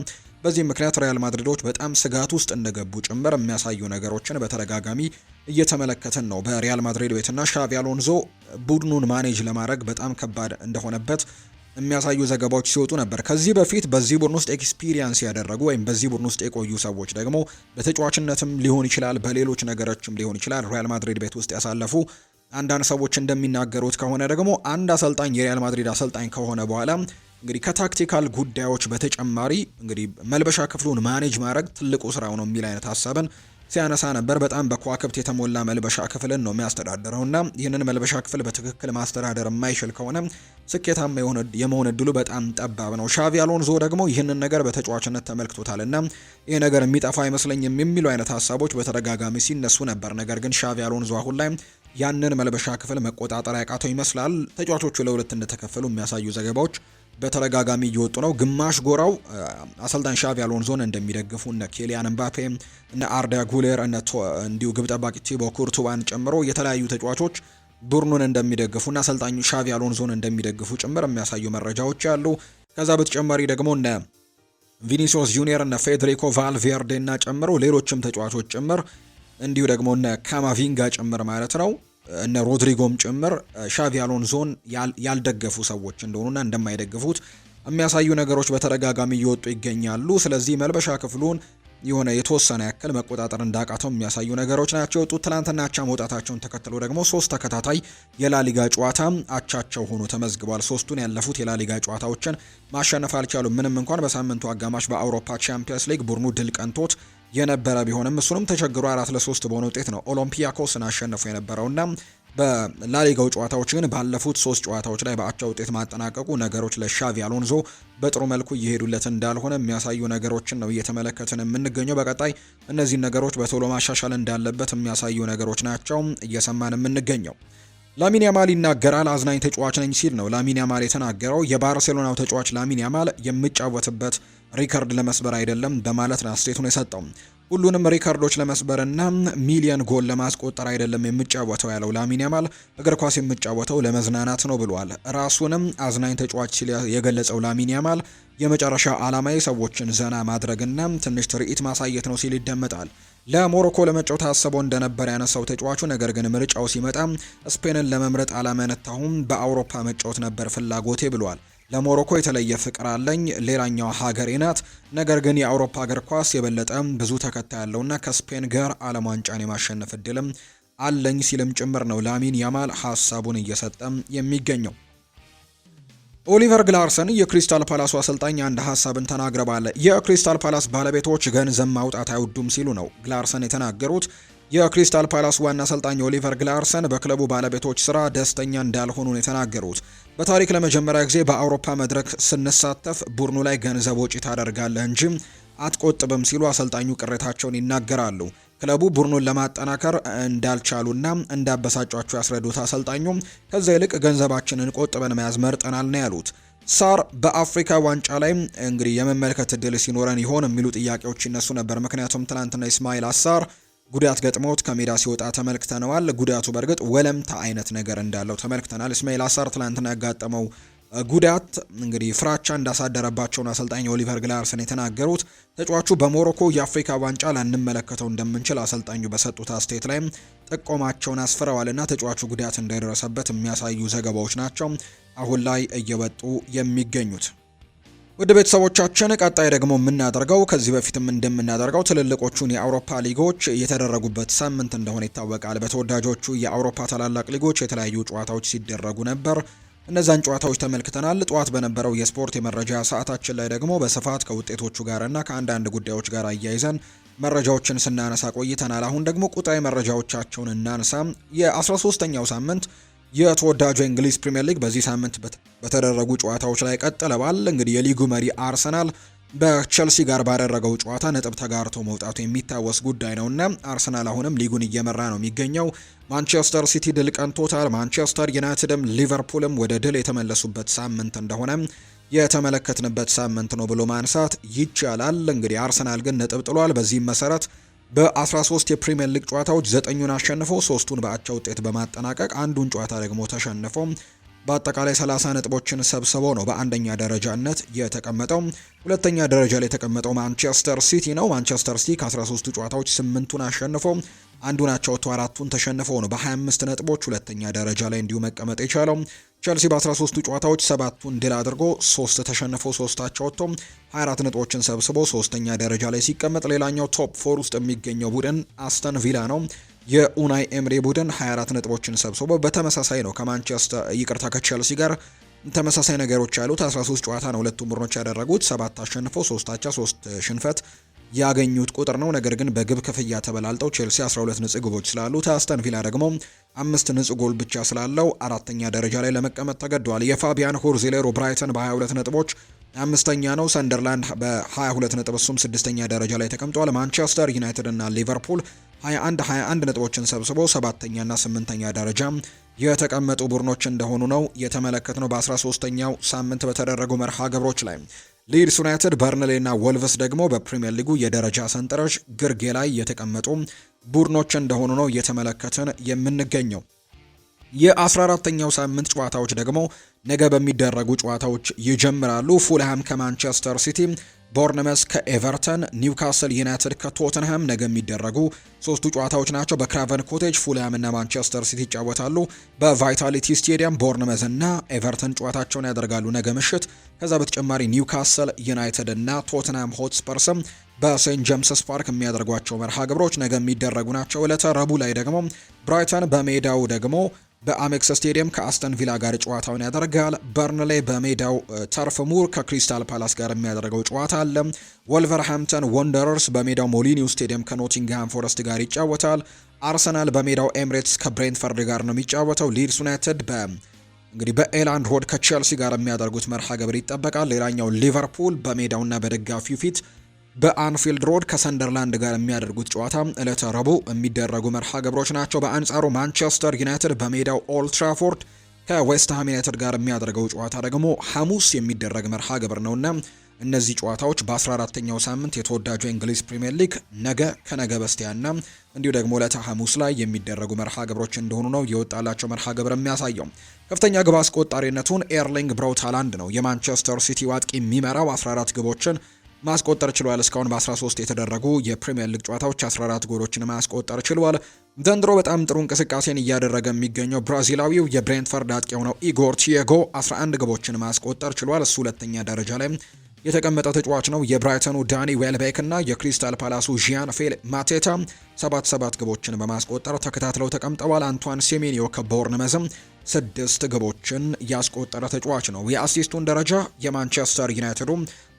በዚህ ምክንያት ሪያል ማድሪዶች በጣም ስጋት ውስጥ እንደገቡ ጭምር የሚያሳዩ ነገሮችን በተደጋጋሚ እየተመለከትን ነው። በሪያል ማድሪድ ቤትና ሻቪ አሎንዞ ቡድኑን ማኔጅ ለማድረግ በጣም ከባድ እንደሆነበት የሚያሳዩ ዘገባዎች ሲወጡ ነበር። ከዚህ በፊት በዚህ ቡድን ውስጥ ኤክስፒሪየንስ ያደረጉ ወይም በዚህ ቡድን ውስጥ የቆዩ ሰዎች ደግሞ በተጫዋችነትም ሊሆን ይችላል፣ በሌሎች ነገሮችም ሊሆን ይችላል፣ ሪያል ማድሪድ ቤት ውስጥ ያሳለፉ አንዳንድ ሰዎች እንደሚናገሩት ከሆነ ደግሞ አንድ አሰልጣኝ የሪያል ማድሪድ አሰልጣኝ ከሆነ በኋላ እንግዲህ ከታክቲካል ጉዳዮች በተጨማሪ እንግዲህ መልበሻ ክፍሉን ማኔጅ ማድረግ ትልቁ ስራው ነው የሚል አይነት ሀሳብን ሲያነሳ ነበር። በጣም በከዋክብት የተሞላ መልበሻ ክፍልን ነው የሚያስተዳድረውና ይህንን መልበሻ ክፍል በትክክል ማስተዳደር የማይችል ከሆነ ስኬታማ የመሆን እድሉ በጣም ጠባብ ነው። ሻቪ አሎንዞ ደግሞ ይህንን ነገር በተጫዋችነት ተመልክቶታልና ይህ ነገር የሚጠፋ አይመስለኝም የሚሉ አይነት ሀሳቦች በተደጋጋሚ ሲነሱ ነበር። ነገር ግን ሻቪ አሎንዞ አሁን ላይ ያንን መልበሻ ክፍል መቆጣጠር ያቃተው ይመስላል። ተጫዋቾቹ ለሁለት እንደተከፈሉ የሚያሳዩ ዘገባዎች በተደጋጋሚ እየወጡ ነው። ግማሽ ጎራው አሰልጣኝ ሻቪ አሎንዞን እንደሚደግፉ እነ ኬሊያን ምባፔ፣ እነ አርዳ ጉሌር፣ እንዲሁ ግብ ጠባቂ ቲቦ ኩርቱዋን ጨምሮ የተለያዩ ተጫዋቾች ቡድኑን እንደሚደግፉና አሰልጣኙ ሻቪ አሎንዞን እንደሚደግፉ ጭምር የሚያሳዩ መረጃዎች አሉ። ከዛ በተጨማሪ ደግሞ እነ ቪኒሲዮስ ጁኒየር፣ እነ ፌዴሪኮ ቫልቬርዴ እና ጨምሮ ሌሎችም ተጫዋቾች ጭምር እንዲሁ ደግሞ እነ ካማቪንጋ ጭምር ማለት ነው እነ ሮድሪጎም ጭምር ሻቪ አሎንዞን ያልደገፉ ሰዎች እንደሆኑና እንደማይደግፉት የሚያሳዩ ነገሮች በተደጋጋሚ እየወጡ ይገኛሉ። ስለዚህ መልበሻ ክፍሉን የሆነ የተወሰነ ያክል መቆጣጠር እንዳቃተው የሚያሳዩ ነገሮች ናቸው የወጡት። ትናንትና አቻ መውጣታቸውን ተከትሎ ደግሞ 3 ተከታታይ የላሊጋ ጨዋታ አቻቸው ሆኖ ተመዝግቧል። 3ቱን ያለፉት የላሊጋ ጨዋታዎችን ማሸነፍ አልቻሉም። ምንም እንኳን በሳምንቱ አጋማሽ በአውሮፓ ቻምፒየንስ ሊግ ቡድኑ ድል ቀንቶት የነበረ ቢሆንም እሱንም ተቸግሮ 4-3 በሆነ ውጤት ነው ኦሎምፒያኮስን አሸንፎ የነበረውና በላሊጋው ጨዋታዎች ግን ባለፉት 3 ጨዋታዎች ላይ በአቻ ውጤት ማጠናቀቁ ነገሮች ለሻቪ አሎንዞ በጥሩ መልኩ እየሄዱለት እንዳልሆነ የሚያሳዩ ነገሮችን ነው እየተመለከትን የምንገኘው። በቀጣይ እነዚህን ነገሮች በቶሎ ማሻሻል እንዳለበት የሚያሳዩ ነገሮች ናቸው እየሰማን የምንገኘው። ላሚን ያማል ይናገራል። አዝናኝ ተጫዋች ነኝ ሲል ነው ላሚን ያማል የተናገረው። የባርሴሎናው ተጫዋች ላሚን ያማል የሚጫወትበት ሪከርድ ለመስበር አይደለም በማለት ነው አስተያየቱን የሰጠው። ሁሉንም ሪከርዶች ለመስበርና ሚሊየን ጎል ለማስቆጠር አይደለም የሚጫወተው ያለው ላሚን ያማል እግር ኳስ የሚጫወተው ለመዝናናት ነው ብሏል። ራሱንም አዝናኝ ተጫዋች ሲል የገለጸው ላሚን ያማል የመጨረሻ ዓላማዬ ሰዎችን ዘና ማድረግና ትንሽ ትርኢት ማሳየት ነው ሲል ይደመጣል። ለሞሮኮ ለመጫወት አስበው እንደነበር ያነሳው ተጫዋቹ ነገር ግን ምርጫው ሲመጣ ስፔንን ለመምረጥ አላመነታሁም፣ በአውሮፓ መጫወት ነበር ፍላጎቴ ብሏል። ለሞሮኮ የተለየ ፍቅር አለኝ፣ ሌላኛው ሀገሬ ናት። ነገር ግን የአውሮፓ እግር ኳስ የበለጠ ብዙ ተከታይ ያለውና ከስፔን ጋር ዓለም ዋንጫን የማሸነፍ እድልም አለኝ ሲልም ጭምር ነው ላሚን ያማል ሀሳቡን እየሰጠ የሚገኘው። ኦሊቨር ግላርሰን የክሪስታል ፓላሱ አሰልጣኝ አንድ ሀሳብን ተናግረዋል። የክሪስታል ፓላስ ባለቤቶች ገንዘብ ማውጣት አይወዱም ሲሉ ነው ግላርሰን የተናገሩት። የክሪስታል ፓላስ ዋና አሰልጣኝ ኦሊቨር ግላርሰን በክለቡ ባለቤቶች ስራ ደስተኛ እንዳልሆኑ ነው የተናገሩት። በታሪክ ለመጀመሪያ ጊዜ በአውሮፓ መድረክ ስንሳተፍ ቡድኑ ላይ ገንዘብ ወጪ ታደርጋለህ እንጂ አትቆጥብም ሲሉ አሰልጣኙ ቅሬታቸውን ይናገራሉ። ክለቡ ቡድኑን ለማጠናከር እንዳልቻሉና እንዳበሳጯቸው ያስረዱት አሰልጣኙ ከዛ ይልቅ ገንዘባችንን ቆጥበን መያዝ መርጠናል ነው ያሉት። ሳር በአፍሪካ ዋንጫ ላይ እንግዲህ የመመልከት እድል ሲኖረን ይሆን የሚሉ ጥያቄዎች ይነሱ ነበር። ምክንያቱም ትናንትና ኢስማኤል አሳር ጉዳት ገጥሞት ከሜዳ ሲወጣ ተመልክተነዋል። ጉዳቱ በእርግጥ ወለምታ አይነት ነገር እንዳለው ተመልክተናል። ኢስማኤል አሳር ትናንትና ያጋጠመው ጉዳት እንግዲህ ፍራቻ እንዳሳደረባቸው ነው አሰልጣኝ ኦሊቨር ግላርሰን የተናገሩት። ተጫዋቹ በሞሮኮ የአፍሪካ ዋንጫ ላንመለከተው እንደምንችል አሰልጣኙ በሰጡት አስተያየት ላይ ጥቆማቸውን አስፍረዋልና ተጫዋቹ ጉዳት እንደደረሰበት የሚያሳዩ ዘገባዎች ናቸው አሁን ላይ እየወጡ የሚገኙት። ወደ ቤተሰቦቻችን ቀጣይ ደግሞ የምናደርገው ከዚህ በፊትም እንደምናደርገው ትልልቆቹን የአውሮፓ ሊጎች የተደረጉበት ሳምንት እንደሆነ ይታወቃል። በተወዳጆቹ የአውሮፓ ታላላቅ ሊጎች የተለያዩ ጨዋታዎች ሲደረጉ ነበር። እነዛን ጨዋታዎች ተመልክተናል። ጠዋት በነበረው የስፖርት የመረጃ ሰዓታችን ላይ ደግሞ በስፋት ከውጤቶቹ ጋርና ከአንዳንድ ጉዳዮች ጋር አያይዘን መረጃዎችን ስናነሳ ቆይተናል። አሁን ደግሞ ቁጥራዊ መረጃዎቻቸውን እናንሳ። የ13ኛው ሳምንት የተወዳጁ የእንግሊዝ ፕሪምየር ሊግ በዚህ ሳምንት በተደረጉ ጨዋታዎች ላይ ቀጥለዋል። እንግዲህ የሊጉ መሪ አርሰናል በቸልሲ ጋር ባደረገው ጨዋታ ነጥብ ተጋርቶ መውጣቱ የሚታወስ ጉዳይ ነውና አርሰናል አሁንም ሊጉን እየመራ ነው የሚገኘው። ማንቸስተር ሲቲ ድል ቀንቶታል። ማንቸስተር ዩናይትድም ሊቨርፑልም ወደ ድል የተመለሱበት ሳምንት እንደሆነ የተመለከትንበት ሳምንት ነው ብሎ ማንሳት ይቻላል። እንግዲህ አርሰናል ግን ነጥብ ጥሏል። በዚህም መሰረት በ13 የፕሪሚየር ሊግ ጨዋታዎች 9ኙን አሸንፎ 3ቱን በአቻ ውጤት በማጠናቀቅ አንዱን ጨዋታ ደግሞ ተሸንፎ በአጠቃላይ 30 ነጥቦችን ሰብስቦ ነው በአንደኛ ደረጃነት የተቀመጠው። ሁለተኛ ደረጃ ላይ የተቀመጠው ማንቸስተር ሲቲ ነው። ማንቸስተር ሲቲ ከ13ቱ ጨዋታዎች 8ቱን አሸንፎ አንዱን አቻ ወጥቶ 4ቱን ተሸንፎ ነው በ25 ነጥቦች ሁለተኛ ደረጃ ላይ እንዲሁ መቀመጥ የቻለው። ቸልሲ በ13ቱ ጨዋታዎች 7ቱን ድል አድርጎ 3 ተሸንፎ 3 አቻ ወጥቶ 24 ነጥቦችን ሰብስቦ ሶስተኛ ደረጃ ላይ ሲቀመጥ፣ ሌላኛው ቶፕ 4 ውስጥ የሚገኘው ቡድን አስተን ቪላ ነው። የኡናይ ኤምሬ ቡድን 24 ነጥቦችን ሰብስቦ በተመሳሳይ ነው ከቸልሲ ጋር ተመሳሳይ ነገሮች ያሉት 13 ጨዋታ ነው ሁለቱም ቡድኖች ያደረጉት። 7 አሸንፈው 3 አቻ 3 ሽንፈት ያገኙት ቁጥር ነው። ነገር ግን በግብ ክፍያ ተበላልጠው ቼልሲ 12 ንጹህ ግቦች ስላሉት አስተን ቪላ ደግሞ 5 ንጹህ ጎል ብቻ ስላለው አራተኛ ደረጃ ላይ ለመቀመጥ ተገዷል። የፋቢያን ሁርዚሌሮ ብራይተን በ22 ነጥቦች አምስተኛ ነው። ሰንደርላንድ በ22 ነጥብ እሱም ስድስተኛ ደረጃ ላይ ተቀምጧል። ማንቸስተር ዩናይትድ እና ሊቨርፑል 21 ነጥቦችን ሰብስበው ሰባተኛና ስምንተኛ ደረጃ የተቀመጡ ቡድኖች እንደሆኑ ነው የተመለከትነው። በ13ኛው ሳምንት በተደረጉ መርሃ ግብሮች ላይ ሊድስ ዩናይትድ፣ በርንሌ እና ወልቭስ ደግሞ በፕሪሚየር ሊጉ የደረጃ ሰንጠረዥ ግርጌ ላይ የተቀመጡ ቡድኖች እንደሆኑ ነው እየተመለከትን የምንገኘው። የ14ኛው ሳምንት ጨዋታዎች ደግሞ ነገ በሚደረጉ ጨዋታዎች ይጀምራሉ። ፉልሃም ከማንቸስተር ሲቲ፣ ቦርንመስ ከኤቨርተን፣ ኒውካስል ዩናይትድ ከቶተንሃም ነገ የሚደረጉ ሶስቱ ጨዋታዎች ናቸው። በክራቨን ኮቴጅ ፉልሃም እና ማንቸስተር ሲቲ ይጫወታሉ። በቫይታሊቲ ስቴዲየም ቦርንመስ እና ኤቨርተን ጨዋታቸውን ያደርጋሉ ነገ ምሽት። ከዛ በተጨማሪ ኒውካስል ዩናይትድ እና ቶተንሃም ሆትስፐርስም በሴንት ጄምስስ ፓርክ የሚያደርጓቸው መርሃ ግብሮች ነገ የሚደረጉ ናቸው። ዕለተ ረቡዕ ላይ ደግሞ ብራይተን በሜዳው ደግሞ በአሜክስ ስቴዲየም ከአስተን ቪላ ጋር ጨዋታውን ያደርጋል። በርንሌ በሜዳው ተርፍ ሙር ከክሪስታል ፓላስ ጋር የሚያደርገው ጨዋታ አለ። ወልቨርሃምፕተን ወንደረርስ በሜዳው ሞሊኒው ስቴዲየም ከኖቲንግሃም ፎረስት ጋር ይጫወታል። አርሰናል በሜዳው ኤምሬትስ ከብሬንትፈርድ ጋር ነው የሚጫወተው። ሊድስ ዩናይትድ እንግዲህ በኤላንድ ሮድ ከቼልሲ ጋር የሚያደርጉት መርሃ ግብር ይጠበቃል። ሌላኛው ሊቨርፑል በሜዳውና በደጋፊው ፊት በአንፊልድ ሮድ ከሰንደርላንድ ጋር የሚያደርጉት ጨዋታ ዕለተ ረቡዕ የሚደረጉ መርሃ ግብሮች ናቸው። በአንጻሩ ማንቸስተር ዩናይትድ በሜዳው ኦልድ ትራፎርድ ከዌስትሃም ዩናይትድ ጋር የሚያደርገው ጨዋታ ደግሞ ሐሙስ የሚደረግ መርሃ ግብር ነውና እነዚህ ጨዋታዎች በ14ኛው ሳምንት የተወዳጁ የእንግሊዝ ፕሪምየር ሊግ ነገ ከነገ በስቲያና እንዲሁ ደግሞ ዕለተ ሐሙስ ላይ የሚደረጉ መርሃ ግብሮች እንደሆኑ ነው የወጣላቸው መርሃ ግብር የሚያሳየው። ከፍተኛ ግብ አስቆጣሪነቱን ኤርሊንግ ብራውት ሃላንድ ነው የማንቸስተር ሲቲ አጥቂ የሚመራው 14 ግቦችን ማስቆጠር ችሏል። እስካሁን በ13 የተደረጉ የፕሪሚየር ሊግ ጨዋታዎች 14 ጎሎችን ማስቆጠር ችሏል። ዘንድሮ በጣም ጥሩ እንቅስቃሴን እያደረገ የሚገኘው ብራዚላዊው የብሬንትፈርድ አጥቂ የሆነው ኢጎር ቲያጎ 11 ግቦችን ማስቆጠር ችሏል። እሱ ሁለተኛ ደረጃ ላይ የተቀመጠ ተጫዋች ነው። የብራይተኑ ዳኒ ዌልቤክ እና የክሪስታል ፓላሱ ጂያን ፌል ማቴታ 7 ግቦችን በማስቆጠር ተከታትለው ተቀምጠዋል። አንቷን ሴሜኒዮ ከቦርንመዝም 6 ግቦችን ያስቆጠረ ተጫዋች ነው። የአሲስቱን ደረጃ የማንቸስተር ዩናይትዱ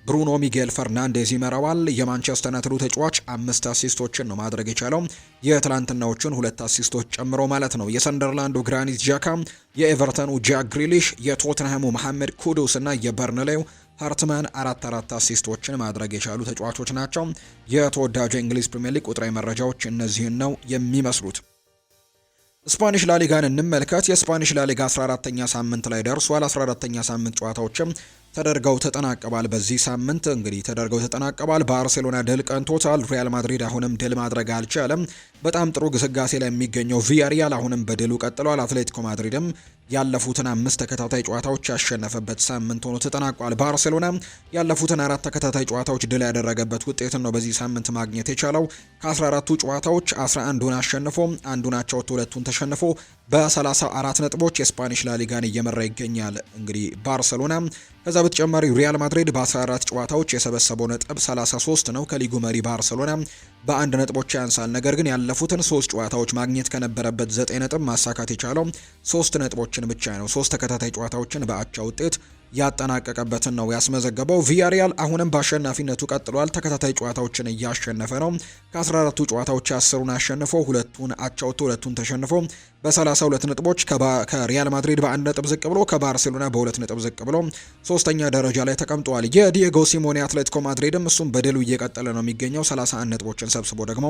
ብሩኖ ሚጌል ፈርናንዴዝ ይመራዋል። የማንቸስተር ዩናይትዱ ተጫዋች 5 አሲስቶችን ነው ማድረግ የቻለው የትላንትናዎቹን 2 አሲስቶች ጨምሮ ማለት ነው። የሰንደርላንዱ ግራኒት ጃካ፣ የኤቨርተኑ ጃክ ግሪሊሽ፣ የቶትንሃሙ መሐመድ ኩዱስ እና የበርንሌው ሃርትማን 4 አሲስቶችን ማድረግ የቻሉ ተጫዋቾች ናቸው። የተወዳጁ የእንግሊዝ ፕሪምየር ሊግ ቁጥራዊ መረጃዎች እነዚህን ነው የሚመስሉት። ስፓኒሽ ላሊጋን እንመልከት። የስፓኒሽ ላሊጋ 14ኛ ሳምንት ላይ ደርሷል። 14ኛ ሳምንት ጨዋታዎችም ተደርገው ተጠናቀዋል። በዚህ ሳምንት እንግዲህ ተደርገው ተጠናቀዋል። ባርሴሎና ድል ቀንቶታል። ሪያል ማድሪድ አሁንም ድል ማድረግ አልቻለም። በጣም ጥሩ ግስጋሴ ላይ የሚገኘው ቪያሪያል አሁንም በድሉ ቀጥሏል። አትሌቲኮ ማድሪድም ያለፉትን 5 ተከታታይ ጨዋታዎች ያሸነፈበት ሳምንት ሆኖ ተጠናቋል። ባርሴሎና ያለፉትን 4 ተከታታይ ጨዋታዎች ድል ያደረገበት ውጤትን ነው በዚህ ሳምንት ማግኘት የቻለው። ከ14ቱ ጨዋታዎች 11ዱን አሸንፎ አንዱን አቻ ወጥቶ 2ቱን ተሸንፎ በ34 ነጥቦች የስፓኒሽ ላሊጋን እየመራ ይገኛል። እንግዲህ ባርሴሎና ከዛ በተጨማሪ ሪያል ማድሪድ በ14 ጨዋታዎች የሰበሰበው ነጥብ 33 ነው። ከሊጉ መሪ ባርሴሎና በአንድ ነጥቦች ያንሳል። ነገር ግን ያለፉትን 3 ጨዋታዎች ማግኘት ከነበረበት 9 ነጥብ ማሳካት የቻለው 3 ነጥቦችን ብቻ ነው። 3 ተከታታይ ጨዋታዎችን በአቻ ውጤት ያጠናቀቀበትን ነው ያስመዘገበው። ቪያሪያል አሁንም በአሸናፊነቱ ቀጥሏል። ተከታታይ ጨዋታዎችን እያሸነፈ ነው። ከ14ቱ ጨዋታዎች 10ሩን አሸንፎ 2ቱን አቻ ወጥቶ 2ቱን ተሸንፎ በ32 ነጥቦች ከሪያል ማድሪድ በ1 ነጥብ ዝቅ ብሎ ከባርሴሎና በ2 ነጥብ ዝቅ ብሎ ሶስተኛ ደረጃ ላይ ተቀምጧል። የዲየጎ ሲሞኔ አትሌቲኮ ማድሪድም እሱም በድሉ እየቀጠለ ነው የሚገኘው 31 ነጥቦችን ሰብስቦ ደግሞ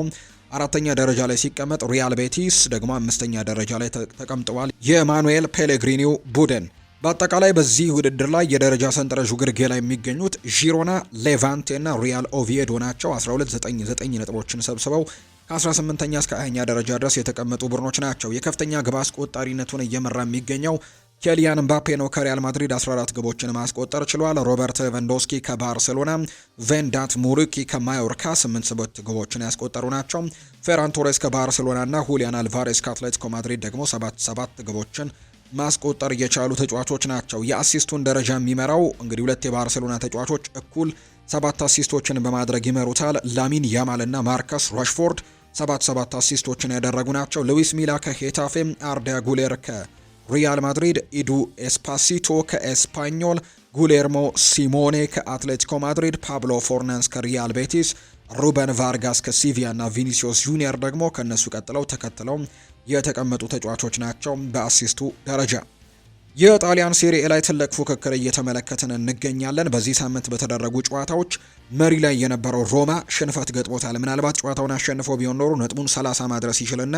አራተኛ ደረጃ ላይ ሲቀመጥ፣ ሪያል ቤቲስ ደግሞ 5ኛ ደረጃ ላይ ተቀምጠዋል። የማኑኤል ፔሌግሪኒው ቡድን በአጠቃላይ በዚህ ውድድር ላይ የደረጃ ሰንጠረዡ ግርጌ ላይ የሚገኙት ዢሮና፣ ሌቫንቴ እና ሪያል ኦቪዬዶ ናቸው። 12-9 ነጥቦችን ሰብስበው ከ18ኛ እስከ 20ኛ ደረጃ ድረስ የተቀመጡ ቡድኖች ናቸው። የከፍተኛ ግብ አስቆጣሪነቱን እየመራ የሚገኘው ኬሊያን ምባፔ ነው። ከሪያል ማድሪድ 14 ግቦችን ማስቆጠር ችሏል። ሮበርት ሌቫንዶስኪ ከባርሴሎና፣ ቬንዳት ሙሪኪ ከማዮርካ 8 ግቦችን ያስቆጠሩ ናቸው። ፌራን ቶሬስ ከባርሴሎና እና ሁሊያን አልቫሬስ ከአትሌቲኮ ማድሪድ ደግሞ 7 ግቦችን ማስቆጠር የቻሉ ተጫዋቾች ናቸው። የአሲስቱን ደረጃ የሚመራው እንግዲህ 2 የባርሴሎና ተጫዋቾች እኩል 7 አሲስቶችን በማድረግ ይመሩታል። ላሚን ያማል እና ማርከስ ራሽፎርድ 7 አሲስቶችን ያደረጉ ናቸው። ሉዊስ ሚላ ከሄታፌ፣ አርዳ ጉሌር ከሪያል ማድሪድ፣ ኢዱ ኤስፓሲቶ ከኤስፓኞል፣ ጉሌርሞ ሲሞኔ ከአትሌቲኮ ማድሪድ፣ ፓብሎ ፎርናንስ ከሪያል ቤቲስ፣ ሩበን ቫርጋስ ከሲቪያ እና ቪኒሲዮስ ጁኒየር ደግሞ ከነሱ ተከትለው የተቀመጡ ተጫዋቾች ናቸው። በአሲስቱ ደረጃ የጣሊያን ሴሪኤ ላይ ትልቅ ፉክክር እየተመለከትን እንገኛለን። በዚህ ሳምንት በተደረጉ ጨዋታዎች መሪ ላይ የነበረው ሮማ ሽንፈት ገጥሞታል። ምናልባት ጨዋታውን አሸንፎ ቢሆን ኖሮ ነጥቡን 30 ማድረስ ይችልና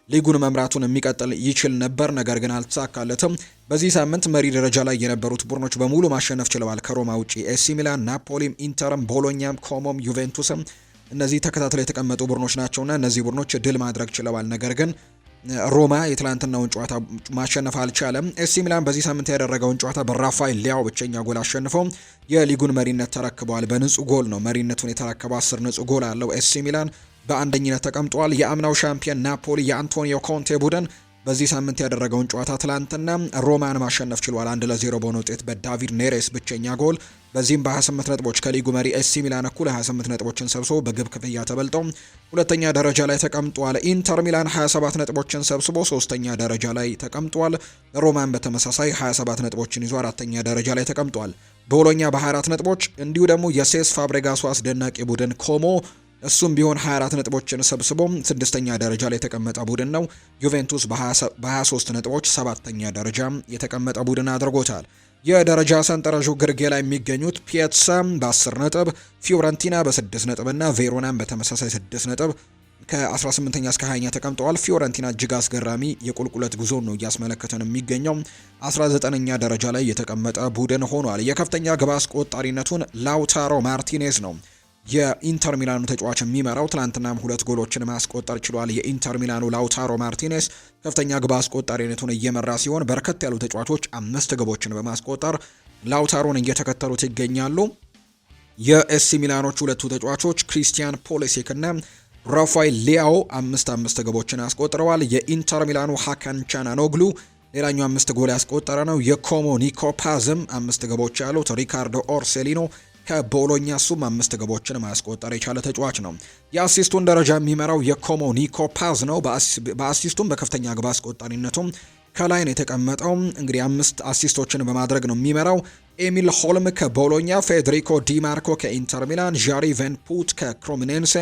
ሊጉን መምራቱን የሚቀጥል ይችል ነበር። ነገር ግን አልተሳካለትም። በዚህ ሳምንት መሪ ደረጃ ላይ የነበሩት ቡድኖች በሙሉ ማሸነፍ ችለዋል። ከሮማ ውጪ ኤሲ ሚላን፣ ናፖሊም፣ ኢንተርም፣ ቦሎኛም፣ ኮሞም፣ ዩቬንቱስም እነዚህ ተከታትለው የተቀመጡ ቡድኖች ናቸውና እነዚህ ቡድኖች ድል ማድረግ ችለዋል። ነገር ግን ሮማ የትላንትናውን ጨዋታ ማሸነፍ አልቻለም። ኤሲ ሚላን በዚህ ሳምንት ያደረገውን ጨዋታ በራፋኤል ሊያው ብቸኛ ጎል አሸንፈው የሊጉን መሪነት ተረክበዋል። በንጹህ ጎል ነው መሪነቱን የተረከበው። 10 ንጹህ ጎል አለው ኤሲ ሚላን በአንደኝነት ተቀምጧል። የአምናው ሻምፒዮን ናፖሊ የአንቶኒዮ ኮንቴ ቡድን በዚህ ሳምንት ያደረገውን ጨዋታ ትላንትና ሮማን ማሸነፍ ችሏል። 1-0 በሆነ ውጤት በዳቪድ ኔሬስ ብቸኛ ጎል። በዚህም በ28 ነጥቦች ከሊጉ መሪ ኤሲ ሚላን እኩል 28 ነጥቦችን ሰብስቦ በግብ ክፍያ ተበልጦ ሁለተኛ ደረጃ ላይ ተቀምጧል። ኢንተር ሚላን 27 ነጥቦችን ሰብስቦ ሶስተኛ ደረጃ ላይ ተቀምጧል። ሮማን በተመሳሳይ 27 ነጥቦችን ይዞ አራተኛ ደረጃ ላይ ተቀምጧል። ቦሎኛ በ24 ነጥቦች እንዲሁ ደግሞ የሴስ ፋብሬጋሱ አስደናቂ ቡድን ኮሞ እሱም ቢሆን 24 ነጥቦችን ሰብስቦ 6ኛ ደረጃ ላይ የተቀመጠ ቡድን ነው። ዩቬንቱስ በ23 ነጥቦች 7ኛ ደረጃ የተቀመጠ ቡድን አድርጎታል። የደረጃ ሰንጠረዡ ግርጌ ላይ የሚገኙት ፒየትሳ በ10 ነጥብ፣ ፊዮረንቲና በ6 ነጥብ እና ቬሮናም በተመሳሳይ 6 ነጥብ ከ18ኛ እስከ 20ኛ ተቀምጠዋል። ፊዮረንቲና እጅግ አስገራሚ የቁልቁለት ጉዞ ነው እያስመለከተን የሚገኘው 19ኛ ደረጃ ላይ የተቀመጠ ቡድን ሆኗል። የከፍተኛ ግብ አስቆጣሪነቱን ላውታሮ ማርቲኔዝ ነው የኢንተር ሚላኑ ተጫዋች የሚመራው። ትናንትናም 2 ጎሎችን ማስቆጠር ችሏል። የኢንተር ሚላኑ ላውታሮ ማርቲኔስ ከፍተኛ ግብ አስቆጣሪነቱን እየመራ ሲሆን በርከት ያሉ ተጫዋቾች 5 ግቦችን በማስቆጠር ላውታሮን እየተከተሉት ይገኛሉ። የኤሲ ሚላኖቹ 2 ተጫዋቾች ክሪስቲያን ፖሊሲክ እና ራፋኤል ሊያኦ 5 ግቦችን አስቆጥረዋል። የኢንተር ሚላኑ ሃካን ቻናኖግሉ ሌላኛው 5 ጎል ያስቆጠረ ነው። የኮሞ ኒኮ ፓዝም 5 ግቦች ያሉት ሪካርዶ ኦርሴሊኖ ከቦሎኛ ሱም 5 ግቦችን ማስቆጠር የቻለ ተጫዋች ነው። የአሲስቱን ደረጃ የሚመራው የኮሞ ኒኮ ፓዝ ነው። በአሲስቱም በከፍተኛ ግብ አስቆጣሪነቱም ከላይ ነው የተቀመጠው። እንግዲህ 5 አሲስቶችን በማድረግ ነው የሚመራው። ኤሚል ሆልም ከቦሎኛ፣ ፌዴሪኮ ዲማርኮ ከኢንተር ሚላን፣ ዣሪ ቬንፑት ከክሮሚኔንሴ፣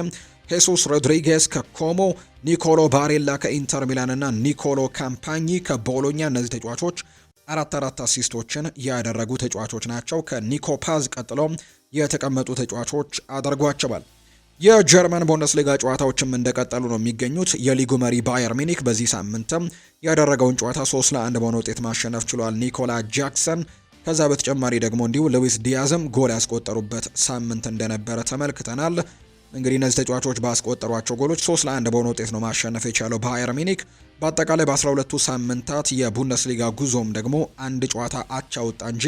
ሄሱስ ሮድሪጌዝ ከኮሞ፣ ኒኮሎ ባሬላ ከኢንተር ሚላን እና ኒኮሎ ካምፓኒ ከቦሎኛ እነዚህ ተጫዋቾች 4 አሲስቶችን ያደረጉ ተጫዋቾች ናቸው። ከኒኮ ፓዝ ቀጥሎ የተቀመጡ ተጫዋቾች አድርጓቸዋል። የጀርመን ቡንደስሊጋ ጨዋታዎችም እንደቀጠሉ ነው የሚገኙት። የሊጉ መሪ ባየር ሚኒክ በዚህ ሳምንትም ያደረገውን ጨዋታ 3-1 በሆነ ውጤት ማሸነፍ ችሏል። ኒኮላ ጃክሰን ከዛ በተጨማሪ ደግሞ እንዲሁ ሉዊስ ዲያዝም ጎል ያስቆጠሩበት ሳምንት እንደነበረ ተመልክተናል። እንግዲህ እነዚህ ተጫዋቾች ባስቆጠሯቸው ጎሎች 3-1 በሆነ ውጤት ነው ማሸነፍ የቻለው ባየር ሚኒክ። በአጠቃላይ በ12ቱ ሳምንታት የቡንደስሊጋ ጉዞም ደግሞ አንድ ጨዋታ አቻ ወጣ እንጂ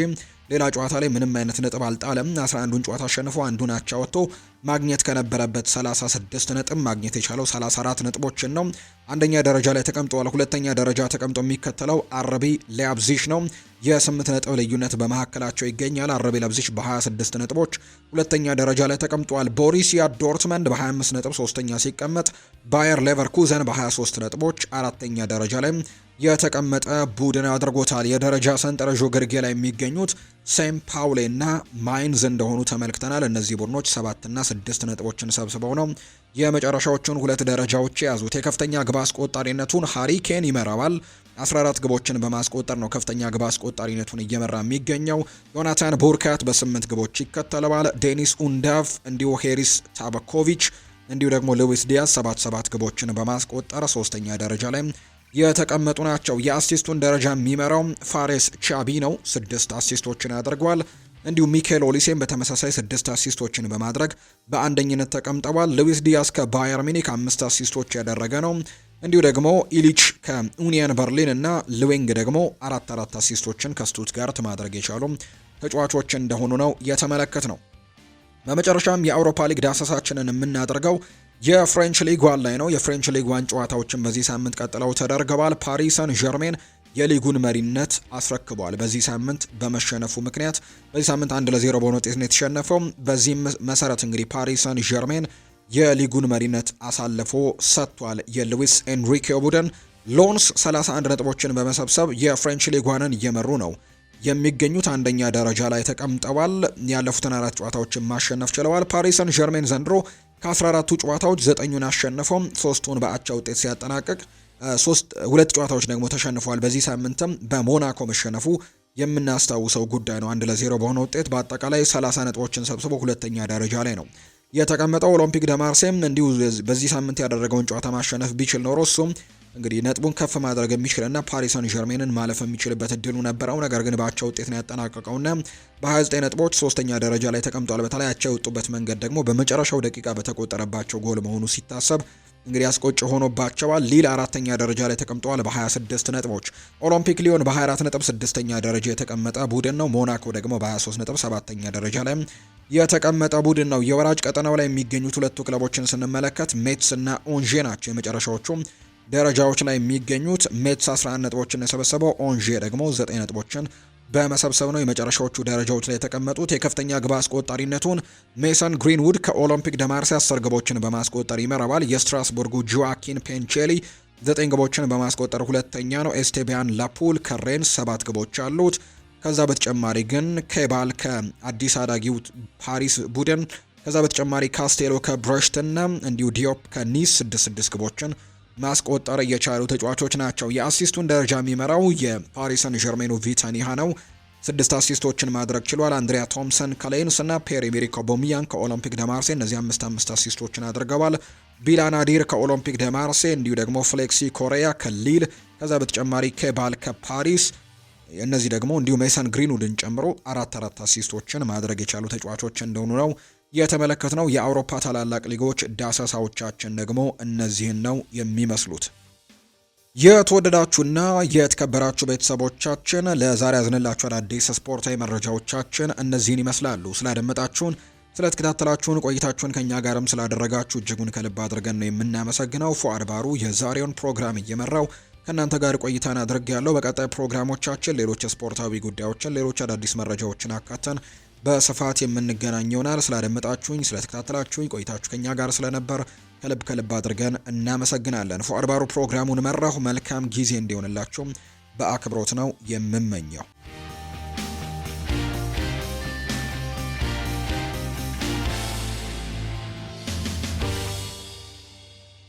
ሌላ ጨዋታ ላይ ምንም አይነት ነጥብ አልጣለም። 11ዱን ጨዋታ አሸንፎ አንዱን አቻ ወጥቶ ማግኘት ከነበረበት 36 ነጥብ ማግኘት የቻለው 34 ነጥቦችን ነው። አንደኛ ደረጃ ላይ ተቀምጧል። ሁለተኛ ደረጃ ተቀምጦ የሚከተለው አርቢ ላይፕዚግ ነው። የ8 ነጥብ ልዩነት በመካከላቸው ይገኛል። አርቢ ላይፕዚግ በ26 ነጥቦች ሁለተኛ ደረጃ ላይ ተቀምጧል። ቦሩሲያ ዶርትመንድ በ25 ነጥብ ሶስተኛ ሲቀመጥ፣ ባየር ሌቨርኩዘን በ23 ነጥቦች አራተኛ ደረጃ ላይ የተቀመጠ ቡድን አድርጎታል። የደረጃ ሰንጠረዡ ግርጌ ላይ የሚገኙት ሴም ፓውሌ እና ማይንዝ እንደሆኑ ተመልክተናል። እነዚህ ቡድኖች 7 እና 6 ነጥቦችን ሰብስበው ነው የመጨረሻዎቹን ሁለት ደረጃዎች የያዙት። የከፍተኛ ግብ አስቆጣሪነቱን ሃሪ ኬን ይመራዋል። 14 ግቦችን በማስቆጠር ነው ከፍተኛ ግብ አስቆጣሪነቱን እየመራ የሚገኘው። ዮናታን ቡርካት በ8 ግቦች ይከተለዋል። ዴኒስ ኡንዳቭ እንዲሁ ሄሪስ ታባኮቪች እንዲሁ ደግሞ ሉዊስ ዲያዝ 7 ግቦችን በማስቆጠር ሶስተኛ ደረጃ ላይ የተቀመጡ ናቸው። የአሲስቱን ደረጃ የሚመራው ፋሬስ ቻቢ ነው፣ 6 አሲስቶችን ያደርገዋል። እንዲሁ ሚካኤል ኦሊሴን በተመሳሳይ 6 አሲስቶችን በማድረግ በአንደኝነት ተቀምጠዋል። ሉዊስ ዲያዝ ከባየር ሚኒክ 5 አሲስቶች ያደረገ ነው። እንዲሁ ደግሞ ኢሊች ከኡኒየን በርሊን እና ልዌንግ ደግሞ 4 አሲስቶችን ከስቱትጋርት ማድረግ የቻሉ ተጫዋቾች እንደሆኑ ነው የተመለከት ነው። በመጨረሻም የአውሮፓ ሊግ ዳሰሳችንን የምናደርገው የፍሬንች ሊግ ዋን ላይ ነው። የፍሬንች ሊግ ዋን ጨዋታዎችን በዚህ ሳምንት ቀጥለው ተደርገዋል። ፓሪስ ሰን ዠርሜን የሊጉን መሪነት አስረክቧል። በዚህ ሳምንት በመሸነፉ ምክንያት በዚህ ሳምንት 1-0 በሆነ ውጤት ነው የተሸነፈው። በዚህም መሰረት እንግዲህ ፓሪስ ሰን ዠርሜን የሊጉን መሪነት አሳልፎ ሰጥቷል። የሉዊስ ኤንሪኬ ቡድን ሎንስ 31 ነጥቦችን በመሰብሰብ የፍሬንች ሊግ ዋንን እየመሩ ነው የሚገኙት። አንደኛ ደረጃ ላይ ተቀምጠዋል። ያለፉትን 4 ጨዋታዎችን ማሸነፍ ችለዋል። ፓሪስ ሰን ዠርሜን ዘንድሮ ከ14ቱ ጨዋታዎች 9ኙን አሸንፈው 3ቱን በአቻ ውጤት ሲያጠናቅቅ 2 ጨዋታዎች ደግሞ ተሸንፏል። በዚህ ሳምንትም በሞናኮ መሸነፉ የምናስታውሰው ጉዳይ ነው። 1-0 በሆነ ውጤት በአጠቃላይ 30 ነጥቦችን ሰብስቦ ሁለተኛ ደረጃ ላይ ነው የተቀመጠው። ኦሎምፒክ ደ ማርሴይም እንዲሁ በዚህ ሳምንት ያደረገውን ጨዋታ ማሸነፍ ቢችል ኖሮ እሱም እንግዲህ ነጥቡን ከፍ ማድረግ የሚችልና ፓሪስ ሰን ዠርሜንን ማለፍ የሚችልበት እድሉ ነበረው። ነገር ግን በአቻ ውጤት ነው ያጠናቀቀውና በ29 ነጥቦች ሶስተኛ ደረጃ ላይ ተቀምጧል። በተለይ አቻ የወጡበት መንገድ ደግሞ በመጨረሻው ደቂቃ በተቆጠረባቸው ጎል መሆኑ ሲታሰብ እንግዲህ አስቆጭ ሆኖባቸዋል። ሊል አራተኛ ደረጃ ላይ ተቀምጠዋል በ26 ነጥቦች። ኦሎምፒክ ሊዮን በ24 ነጥብ ስድስተኛ ደረጃ የተቀመጠ ቡድን ነው። ሞናኮ ደግሞ በ23 ነጥብ ሰባተኛ ደረጃ ላይ የተቀመጠ ቡድን ነው። የወራጅ ቀጠናው ላይ የሚገኙት ሁለቱ ክለቦችን ስንመለከት ሜትስ እና ኦንዤ ናቸው የመጨረሻዎቹ ደረጃዎች ላይ የሚገኙት። ሜትስ 11 ነጥቦችን የሰበሰበው፣ ኦንዤ ደግሞ 9 ነጥቦችን በመሰብሰብ ነው የመጨረሻዎቹ ደረጃዎች ላይ የተቀመጡት። የከፍተኛ ግብ አስቆጣሪነቱን ሜሰን ግሪንውድ ከኦሎምፒክ ደ ማርሴይ 10 ግቦችን በማስቆጠር ይመራዋል። የስትራስቡርጉ ጆዋኪን ፔንቼሊ 9 ግቦችን በማስቆጠር ሁለተኛ ነው። ኤስቴቢያን ላፑል ከሬንስ 7 ግቦች አሉት። ከዛ በተጨማሪ ግን ኬባል ከአዲስ አዳጊው ፓሪስ ቡድን፣ ከዛ በተጨማሪ ካስቴሎ ከብረሽትና እንዲሁ ዲዮፕ ከኒስ 6 ግቦችን ማስቆጠር የቻሉ ተጫዋቾች ናቸው። የአሲስቱን ደረጃ የሚመራው የፓሪስ ሰን ዠርሜኑ ቪታኒሃ ነው። 6 አሲስቶችን ማድረግ ችሏል። አንድሪያ ቶምሰን ከሌንስ እና ፒየር-ኤሜሪክ ኦባሜያንግ ከኦሎምፒክ ደ ማርሴይ እነዚህ 5 አሲስቶችን አድርገዋል። ቢላናዲር ከኦሎምፒክ ደ ማርሴይ እንዲሁ ደግሞ ፍሌክሲ ኮሪያ ከሊል፣ ከዛ በተጨማሪ ኬባል ከፓሪስ እነዚህ ደግሞ እንዲሁ ሜሰን ግሪንውድን ጨምሮ 4 አሲስቶችን ማድረግ የቻሉ ተጫዋቾች እንደሆኑ ነው የተመለከትነው። የአውሮፓ ታላላቅ ሊጎች ዳሰሳዎቻችን ደግሞ እነዚህን ነው የሚመስሉት። የተወደዳችሁና የተከበራችሁ ቤተሰቦቻችን ለዛሬ ያዝንላችሁ አዳዲስ ስፖርታዊ መረጃዎቻችን እነዚህን ይመስላሉ። ስላደመጣችሁን፣ ስለተከታተላችሁን፣ ቆይታችሁን ከኛ ጋርም ስላደረጋችሁ እጅጉን ከልብ አድርገን ነው የምናመሰግነው። ፉአድ ባሩ የዛሬውን ፕሮግራም እየመራው ከእናንተ ጋር ቆይታን አድርጌያለሁ። በቀጣይ ፕሮግራሞቻችን ሌሎች ስፖርታዊ ጉዳዮችን፣ ሌሎች አዳዲስ መረጃዎችን አካተን በስፋት የምንገናኝ ይሆናል። ስላደመጣችሁኝ፣ ስለተከታተላችሁኝ፣ ቆይታችሁ ከኛ ጋር ስለነበር ከልብ አድርገን እናመሰግናለን። ፉአድ ባሩ ፕሮግራሙን መራሁ። መልካም ጊዜ እንዲሆንላችሁ በአክብሮት ነው የምመኘው።